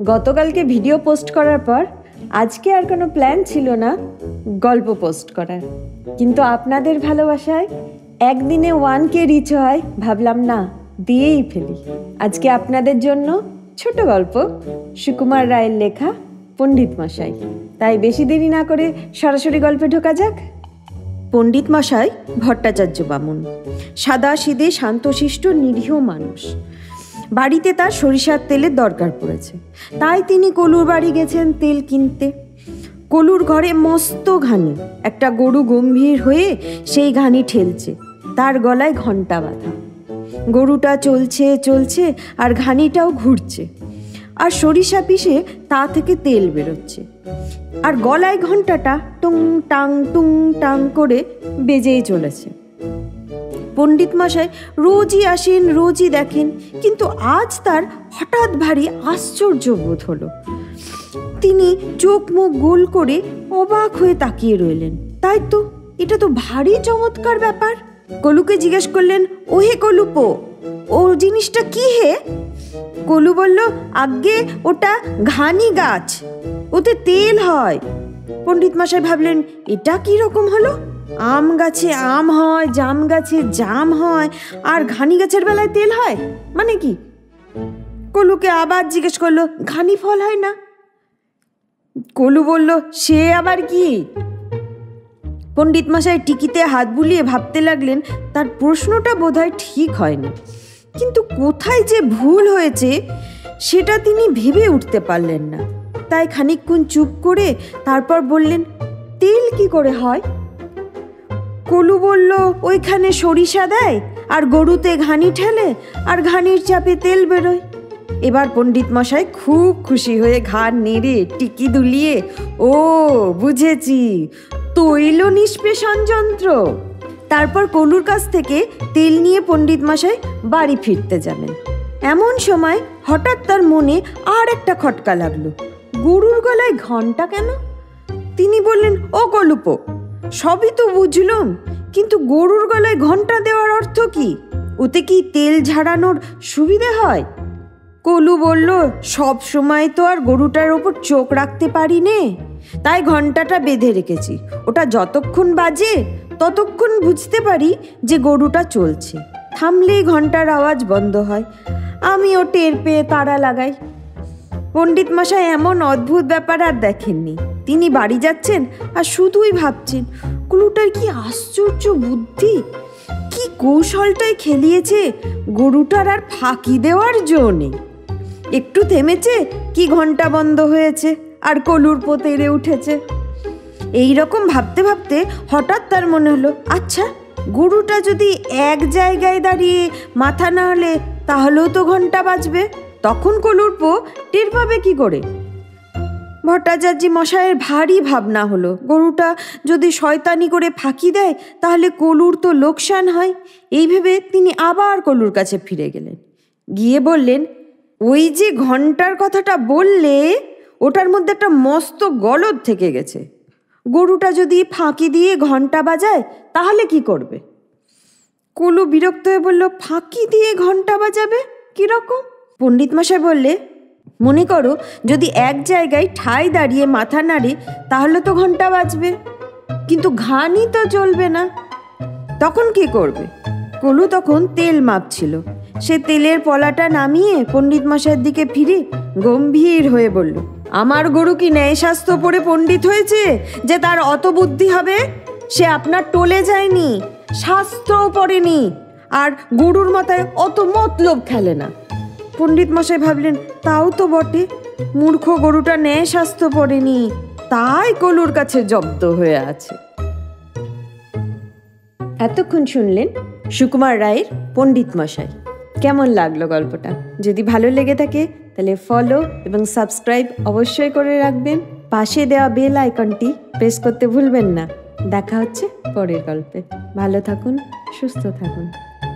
গতকালকে video post করার পর আজকে আর কোনো প্ল্যান ছিল না গল্প পোস্ট করার, কিন্তু আপনাদের ভালোবাসায় একদিনে 1K রিচ হয়, ভাবলাম না দিয়েই ফেলি। আজকে আপনাদের জন্য ছোট গল্প, সুকুমার রায়ের লেখা পণ্ডিত মশাই। তাই বেশি দেরি না করে সরাসরি গল্পে ঢোকা যাক। পণ্ডিত মশাই ভট্টাচার্য বামুন, সাদা সিধে শান্তশিষ্ট নিরীহ মানুষ। বাড়িতে তার সরিষার তেলের দরকার পড়েছে, তাই তিনি কলুর বাড়ি গেছেন তেল কিনতে। কলুর ঘরে মস্ত ঘানি, একটা গরু গম্ভীর হয়ে সেই ঘানি ঠেলছে, তার গলায় ঘণ্টা বাঁধা। গরুটা চলছে চলছে আর ঘানিটাও ঘুরছে, আর সরিষা পিষে তা থেকে তেল বেরোচ্ছে, আর গলায় ঘণ্টাটা টুং টাং করে বেজেই চলেছে। পণ্ডিত মশাই রোজই আসেন, রোজই দেখেন, কিন্তু আজ তার হঠাৎ ভারী আশ্চর্য বোধ হলো। তিনি চোখ মুখ গোল করে অবাক হয়ে তাকিয়ে রইলেন। তাই তো, এটা তো ভারী চমৎকার ব্যাপার। কলুকে জিজ্ঞেস করলেন, ওহে কলুপো, ও জিনিসটা কি হে? কলু বলল, আজ্ঞে ওটা ঘানি গাছ, ওতে তেল হয়। পণ্ডিত মশাই ভাবলেন, এটা কি রকম হলো? আম গাছে আম হয়, জাম গাছে জাম হয়, আর ঘানি গাছের বেলায় তেল হয়, মানে কি? কলুকে আবার জিজ্ঞেস করলো, ঘানি ফল হয় না? কলু বলল, সে আবার কি? পণ্ডিত মশাই টিকিতে হাত বুলিয়ে ভাবতে লাগলেন, তার প্রশ্নটা বোধহয় ঠিক হয়নি, কিন্তু কোথায় যে ভুল হয়েছে সেটা তিনি ভেবে উঠতে পারলেন না। তাই খানিকক্ষণ চুপ করে তারপর বললেন, তেল কি করে হয়? কলু বলল, ওইখানে সরিষা দেয় আর গরুতে ঘানি ঠেলে, আর ঘানির চাপে তেল বেরোয়। এবার পণ্ডিত মশাই খুব খুশি হয়ে ঘাড় নেড়ে টিকি দুলিয়ে, ও বুঝেছি, তৈল নিষ্পেষণ যন্ত্র। তারপর কলুর কাছ থেকে তেল নিয়ে পণ্ডিত মশাই বাড়ি ফিরতে যাবেন। এমন সময় হঠাৎ তার মনে আর একটা খটকা লাগলো, গরুর গলায় ঘণ্টা কেন? তিনি বললেন, ও কলুপো, সবই তো বুঝলাম, কিন্তু গরুর গলায় ঘণ্টা দেওয়ার অর্থ কি? ওতে কি তেল ঝাড়ানোর সুবিধে হয়? কলু বলল, সব সময় তো আর গরুটার ওপর চোখ রাখতে পারি নে, তাই ঘণ্টাটা বেঁধে রেখেছি। ওটা যতক্ষণ বাজে ততক্ষণ বুঝতে পারি যে গরুটা চলছে, থামলেই ঘণ্টার আওয়াজ বন্ধ হয়, আমিও টের পেয়ে তাড়া লাগাই। পণ্ডিত মশাই এমন অদ্ভুত ব্যাপার আর দেখেননি। তিনি বাড়ি যাচ্ছেন আর শুধুই ভাবছেন, কলুটার কি আশ্চর্য বুদ্ধি, কি কৌশলটাই খেলিয়েছে, গরুটার আর ফাঁকি দেওয়ার জো নেই। একটু থেমেছে কি ঘণ্টা বন্ধ হয়েছে, আর কলুর পো তেড়ে উঠেছে। এই রকম ভাবতে ভাবতে হঠাৎ তার মনে হলো, আচ্ছা, গরুটা যদি এক জায়গায় দাঁড়িয়ে মাথা না হলে তাহলেও তো ঘণ্টা বাজবে, তখন কলুর পো টের পাবে কি করে? ভট্টাচার্য মশাইয়ের ভারী ভাবনা হলো, গরুটা যদি শয়তানি করে ফাঁকি দেয় তাহলে কলুর তো লোকসান হয়। এই ভেবে তিনি আবার কলুর কাছে ফিরে গেলেন, গিয়ে বললেন, ওই যে ঘণ্টার কথাটা বললে, ওটার মধ্যে একটা মস্ত গলদ থেকে গেছে। গরুটা যদি ফাঁকি দিয়ে ঘণ্টা বাজায় তাহলে কি করবে? কলু বিরক্ত হয়ে বলল, ফাঁকি দিয়ে ঘণ্টা বাজাবে কিরকম? পণ্ডিত মশাই বললে, মনে করো যদি এক জায়গায় ঠাই দাঁড়িয়ে মাথা নাড়ে তাহলে তো ঘণ্টা বাজবে, কিন্তু ঘানি তো চলবে না, তখন কি করবে? কলু তখন তেল মাপছিল। সে তেলের পলাটা নামিয়ে পণ্ডিত মশাইয়ের দিকে ফিরে গম্ভীর হয়ে বলল, আমার গরু কি ন্যায়শাস্ত্র পড়ে পণ্ডিত হয়েছে যে তার অত বুদ্ধি হবে? সে আপনার টোলে যায়নি, শাস্ত্রও পড়েনি, আর গরুর মাথায় অত মতলব খেলে না। পণ্ডিত মশাই ভাবলেন, তাও তো বটে, মূর্খ গরুটা ন্যায়শাস্ত্র পড়েনি, তাই কলুর কাছে জব্দ হয়ে আছে। এতক্ষণ শুনলেন সুকুমার রায়ের পণ্ডিত মশাই। কেমন লাগলো গল্পটা? যদি ভালো লেগে থাকে তাহলে ফলো এবং সাবস্ক্রাইব অবশ্যই করে রাখবেন। পাশে দেওয়া বেল আইকনটি প্রেস করতে ভুলবেন না। দেখা হচ্ছে পরের গল্পে। ভালো থাকুন, সুস্থ থাকুন।